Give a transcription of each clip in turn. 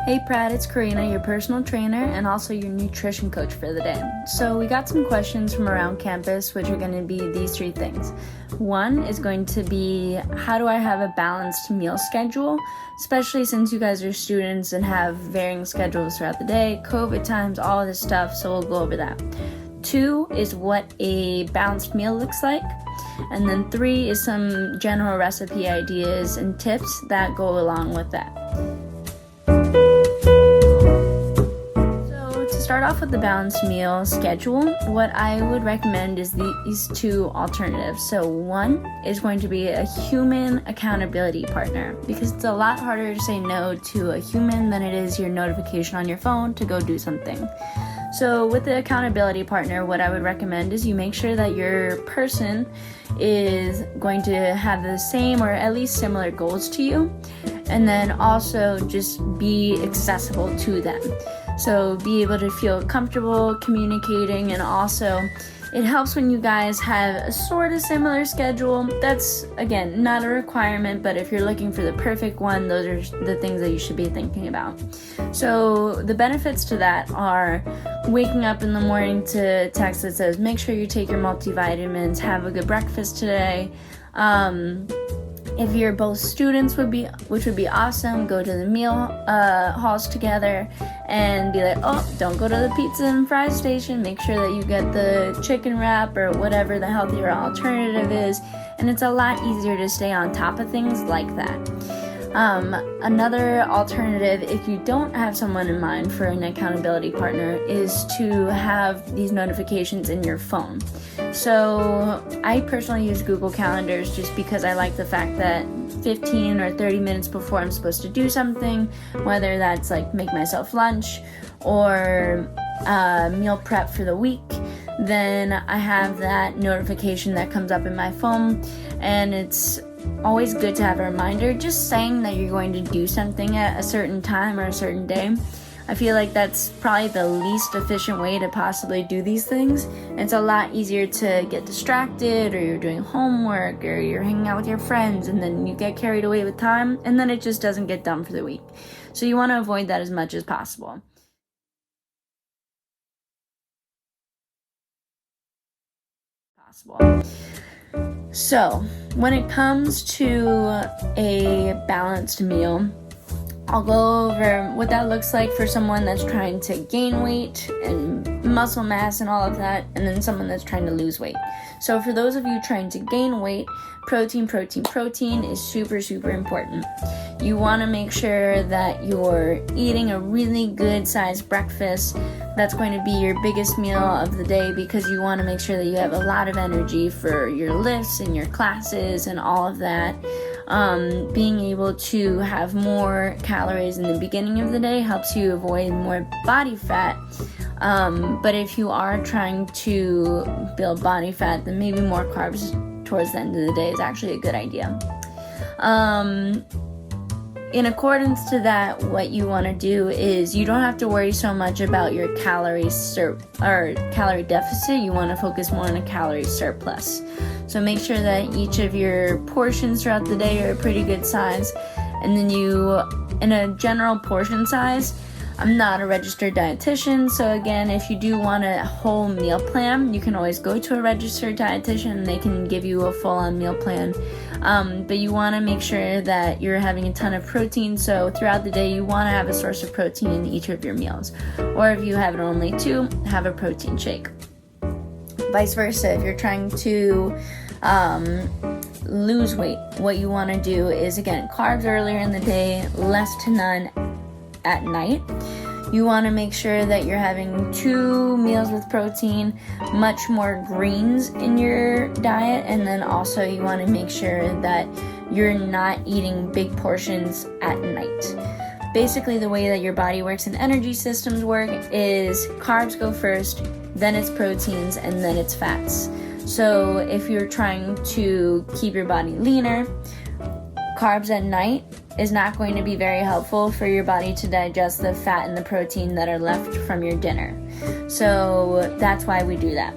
Hey Pratt, it's Carina, your personal trainer and also your nutrition coach for the day. So we got some questions from around campus, which are going to be these three things. One is going to be, how do I have a balanced meal schedule, especially since you guys are students and have varying schedules throughout the day, COVID times, all of this stuff, so we'll go over that. Two is what a balanced meal looks like. And then three is some general recipe ideas and tips that go along with that. Start off with the balanced meal schedule. What I would recommend is these two alternatives. So one is going to be a human accountability partner, because it's a lot harder to say no to a human than it is your notification on your phone to go do something. So with the accountability partner, what I would recommend is you make sure that your person is going to have the same or at least similar goals to you, and then also just be accessible to them. So be able to feel comfortable communicating, and also it helps when you guys have a sort of similar schedule. That's, again, not a requirement, but if you're looking for the perfect one, those are the things that you should be thinking about. So the benefits to that are waking up in the morning to a text that says, make sure you take your multivitamins, have a good breakfast today. If you're both students, which would be awesome, go to the meal halls together and be like, oh, don't go to the pizza and fries station. Make sure that you get the chicken wrap or whatever the healthier alternative is. And it's a lot easier to stay on top of things like that. Another alternative, if you don't have someone in mind for an accountability partner, is to have these notifications in your phone. So I personally use Google Calendars just because I like the fact that 15 or 30 minutes before I'm supposed to do something, whether that's like make myself lunch or meal prep for the week, then I have that notification that comes up in my phone, and it's always good to have a reminder. Just saying that you're going to do something at a certain time or a certain day, I feel like that's probably the least efficient way to possibly do these things. It's a lot easier to get distracted, or you're doing homework, or you're hanging out with your friends, and then you get carried away with time, and then it just doesn't get done for the week. So you want to avoid that as much as possible. So when it comes to a balanced meal, I'll go over what that looks like for someone that's trying to gain weight and muscle mass and all of that, and then someone that's trying to lose weight. So for those of you trying to gain weight, protein is super, super important. You want to make sure that you're eating a really good sized breakfast. That's going to be your biggest meal of the day, because you want to make sure that you have a lot of energy for your lifts and your classes and all of that. Being able to have more calories in the beginning of the day helps you avoid more body fat. But if you are trying to build body fat, then maybe more carbs towards the end of the day is actually a good idea. In accordance to that, what you want to do is you don't have to worry so much about your calorie deficit. You want to focus more on a calorie surplus. So make sure that each of your portions throughout the day are a pretty good size. And then in a general portion size, I'm not a registered dietitian, so again, if you do want a whole meal plan, you can always go to a registered dietitian and they can give you a full-on meal plan. But you want to make sure that you're having a ton of protein, so throughout the day you want to have a source of protein in each of your meals. Or if you have it only two, have a protein shake. Vice versa, if you're trying to lose weight, what you want to do is, again, carbs earlier in the day, less to none at night. You want to make sure that you're having 2 meals with protein, much more greens in your diet, and then also you want to make sure that you're not eating big portions at night. Basically, the way that your body works and energy systems work is carbs go first, then it's proteins, and then it's fats. So if you're trying to keep your body leaner, carbs at night is not going to be very helpful for your body to digest the fat and the protein that are left from your dinner. So that's why we do that.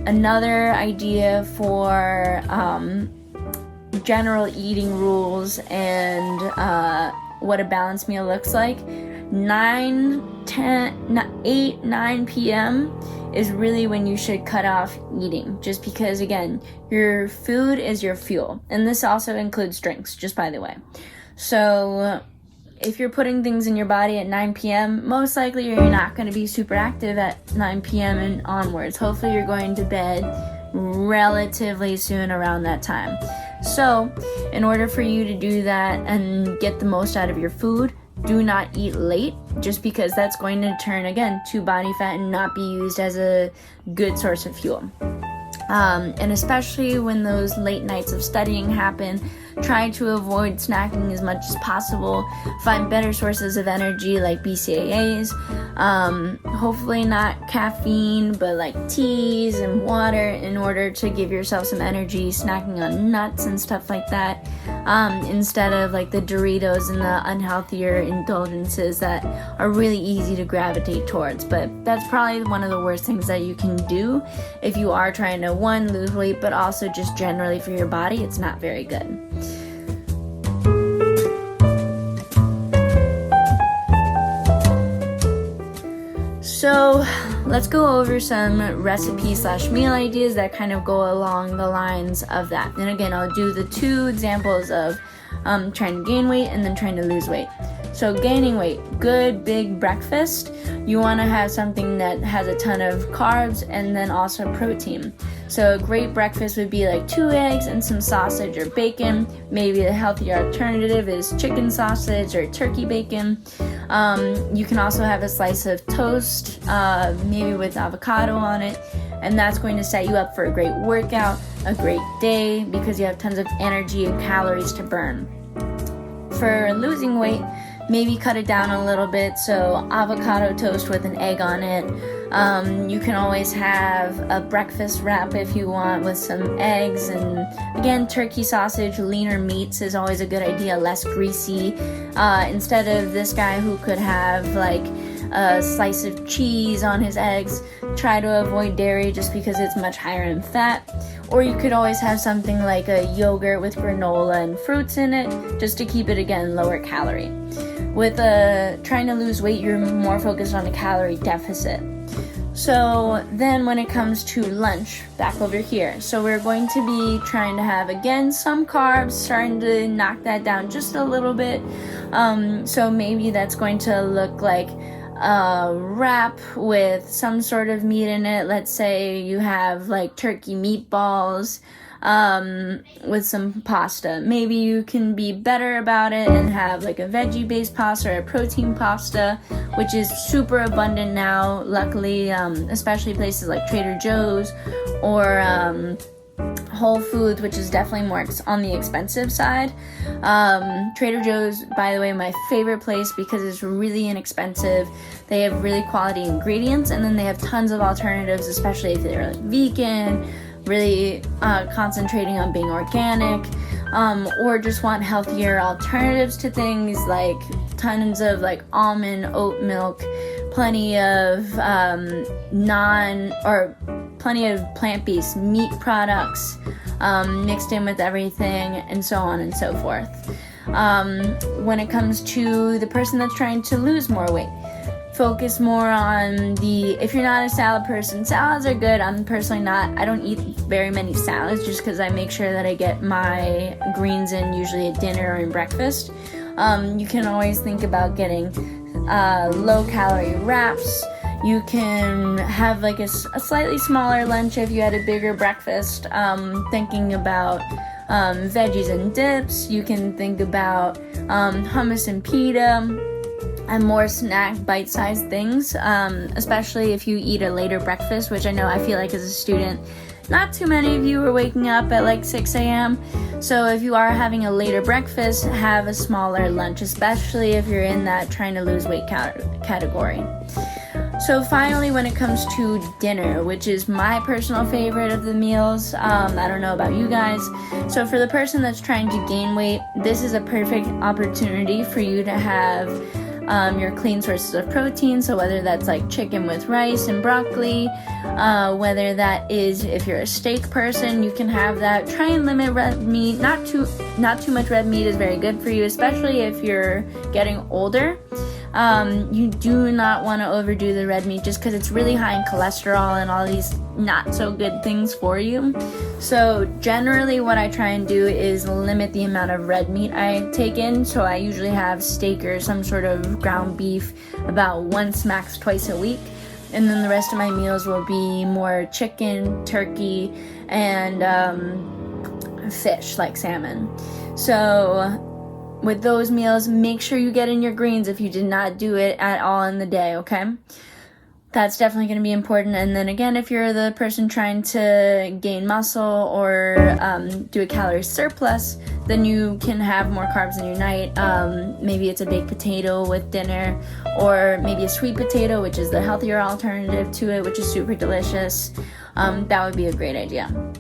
Another idea for general eating rules and what a balanced meal looks like, 9 p.m. is really when you should cut off eating, just because, again, your food is your fuel. And this also includes drinks, just by the way. So if you're putting things in your body at 9 p.m., most likely you're not going to be super active at 9 p.m. and onwards. Hopefully you're going to bed relatively soon around that time. So in order for you to do that and get the most out of your food, do not eat late, just because that's going to turn, again, to body fat and not be used as a good source of fuel. And especially when those late nights of studying happen, try to avoid snacking as much as possible. Find better sources of energy like BCAAs. Hopefully not caffeine, but like teas and water in order to give yourself some energy. Snacking on nuts and stuff like that, instead of like the Doritos and the unhealthier indulgences that are really easy to gravitate towards. But that's probably one of the worst things that you can do if you are trying to, one, lose weight, but also just generally for your body. It's not very good. So let's go over some recipe/meal ideas that kind of go along the lines of that. And again, I'll do the 2 examples of trying to gain weight and then trying to lose weight. So gaining weight, good big breakfast. You want to have something that has a ton of carbs and then also protein. So a great breakfast would be like 2 eggs and some sausage or bacon. Maybe a healthier alternative is chicken sausage or turkey bacon. You can also have a slice of toast, maybe with avocado on it, and that's going to set you up for a great workout, a great day, because you have tons of energy and calories to burn. For losing weight, maybe cut it down a little bit, so avocado toast with an egg on it. You can always have a breakfast wrap if you want with some eggs, and again, turkey sausage, leaner meats is always a good idea, less greasy. Instead of this guy who could have like a slice of cheese on his eggs, try to avoid dairy just because it's much higher in fat. Or you could always have something like a yogurt with granola and fruits in it, just to keep it, again, lower calorie. With trying to lose weight, you're more focused on a calorie deficit. So then when it comes to lunch, back over here, so we're going to be trying to have, again, some carbs, starting to knock that down just a little bit. So maybe that's going to look like a wrap with some sort of meat in it. Let's say you have like turkey meatballs with some pasta. Maybe you can be better about it and have like a veggie-based pasta or a protein pasta, which is super abundant now, luckily, especially places like Trader Joe's or Whole Foods, which is definitely more on the expensive side. Trader Joe's, by the way, my favorite place because it's really inexpensive. They have really quality ingredients, and then they have tons of alternatives, especially if they're like vegan, really concentrating on being organic, or just want healthier alternatives to things, like tons of like almond, oat milk, plenty of plenty of plant-based meat products mixed in with everything, and so on and so forth. When it comes to the person that's trying to lose more weight, focus more on if you're not a salad person, salads are good. I'm personally not. I don't eat very many salads just because I make sure that I get my greens in usually at dinner or in breakfast. You can always think about getting low-calorie wraps. You can have like a slightly smaller lunch if you had a bigger breakfast. Thinking about veggies and dips. You can think about hummus and pita and more snack bite-sized things, especially if you eat a later breakfast, which I know I feel like as a student, not too many of you are waking up at like 6 a.m. So if you are having a later breakfast, have a smaller lunch, especially if you're in that trying to lose weight category. So finally, when it comes to dinner, which is my personal favorite of the meals, I don't know about you guys. So for the person that's trying to gain weight, this is a perfect opportunity for you to have your clean sources of protein. So whether that's like chicken with rice and broccoli, whether that is, if you're a steak person, you can have that. Try and limit red meat. Not too much red meat is very good for you, especially if you're getting older. You do not want to overdo the red meat just because it's really high in cholesterol and all these not so good things for you. So generally what I try and do is limit the amount of red meat I take in. So I usually have steak or some sort of ground beef about once, max twice a week. And then the rest of my meals will be more chicken, turkey, and fish like salmon. So with those meals, make sure you get in your greens if you did not do it at all in the day, okay? That's definitely going to be important. And then again, if you're the person trying to gain muscle or do a calorie surplus, then you can have more carbs in your night. Maybe it's a baked potato with dinner, or maybe a sweet potato, which is the healthier alternative to it, which is super delicious. That would be a great idea.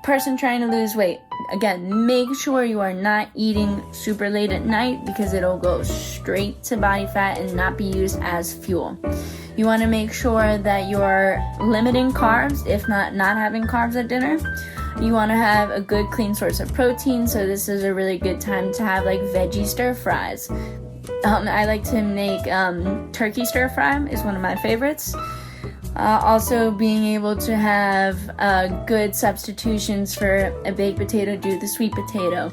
Person trying to lose weight, again, make sure you are not eating super late at night because it'll go straight to body fat and not be used as fuel. You want to make sure that you're limiting carbs, if not having carbs at dinner. You want to have a good clean source of protein, so this is a really good time to have like veggie stir fries. I like to make turkey stir fry is one of my favorites. Also being able to have good substitutions for a baked potato, do the sweet potato.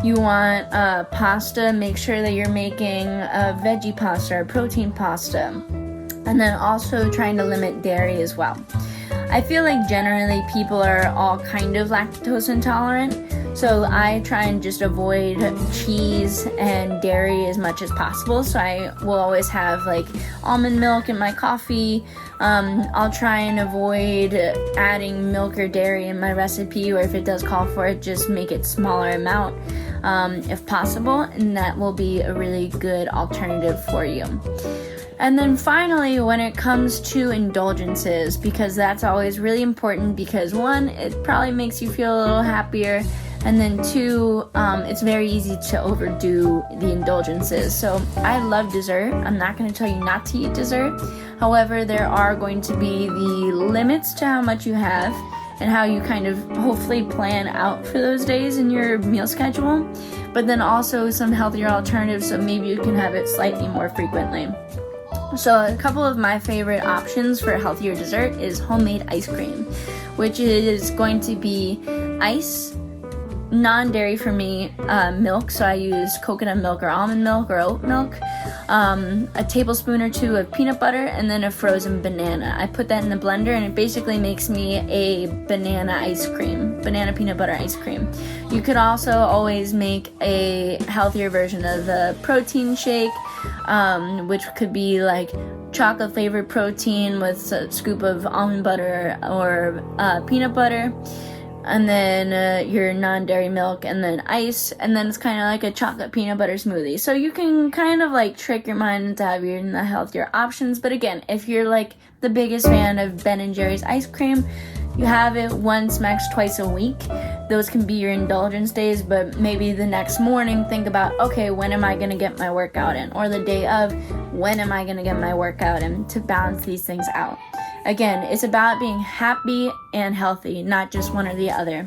You want pasta, make sure that you're making a veggie pasta or protein pasta. And then also trying to limit dairy as well. I feel like generally people are all kind of lactose intolerant, so I try and just avoid cheese and dairy as much as possible. So I will always have like almond milk in my coffee. I'll try and avoid adding milk or dairy in my recipe, or if it does call for it, just make it smaller amount if possible, and that will be a really good alternative for you. And then finally, when it comes to indulgences, because that's always really important, because one, it probably makes you feel a little happier, and then two, it's very easy to overdo the indulgences. So I love dessert. I'm not going to tell you not to eat dessert. However, there are going to be the limits to how much you have and how you kind of hopefully plan out for those days in your meal schedule, but then also some healthier alternatives, so maybe you can have it slightly more frequently. So a couple of my favorite options for healthier dessert is homemade ice cream, which is going to be ice, non-dairy for me, milk, so I use coconut milk or almond milk or oat milk, a tablespoon or two of peanut butter, and then a frozen banana. I put that in the blender and it basically makes me a banana peanut butter ice cream. You could also always make a healthier version of the protein shake, which could be like chocolate flavored protein with a scoop of almond butter or peanut butter, and then your non-dairy milk, and then ice, and then it's kind of like a chocolate peanut butter smoothie. So you can kind of like trick your mind into having the healthier options. But again, if you're like the biggest fan of Ben & Jerry's ice cream, you have it once, max twice a week. Those can be your indulgence days, but maybe the next morning think about, okay, when am I going to get my workout in? Or the day of, when am I going to get my workout in, to balance these things out. Again, it's about being happy and healthy, not just one or the other.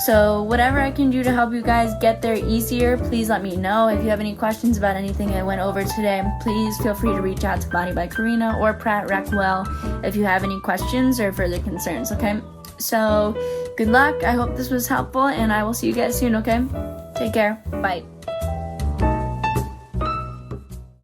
So whatever I can do to help you guys get there easier, please let me know. If you have any questions about anything I went over today, please feel free to reach out to Body by Carina or Pratt Recwell if you have any questions or further concerns, okay? So good luck. I hope this was helpful, and I will see you guys soon, okay? Take care. Bye.